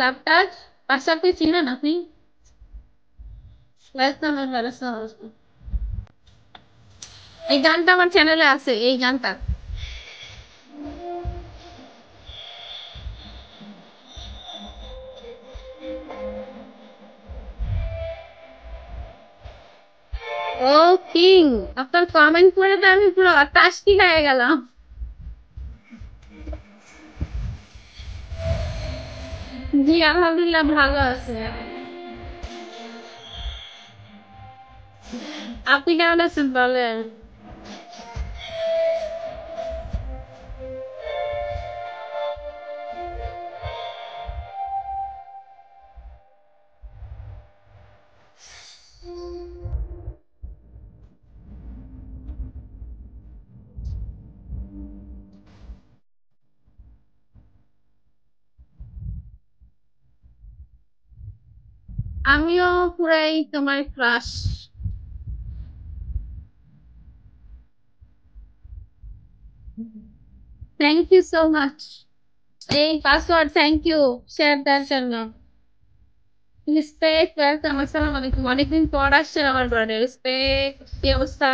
গানটা পাশাপাশি ছিলেন আপনি এই গানটা আমার চ্যানেলে আছে এই গানটা ও কিং আপনার কমেন্ট করে তো আমি পুরো টাস্কি হয়ে গেলাম জি আলহামদুলিল্লাহ ভালো আছে আপনি কেমন আছেন বলেন আমিও পুরাই তোমার crush thank you so much এই পাসওয়ার্ড থ্যাংক ইউ শেয়ার দেওয়ার জন্য রেসপেক্ট ওয়েলকাম আসসালামু আলাইকুম অনেকদিন পর আসছেন আমার ঘরে রেসপেক্ট কি অবস্থা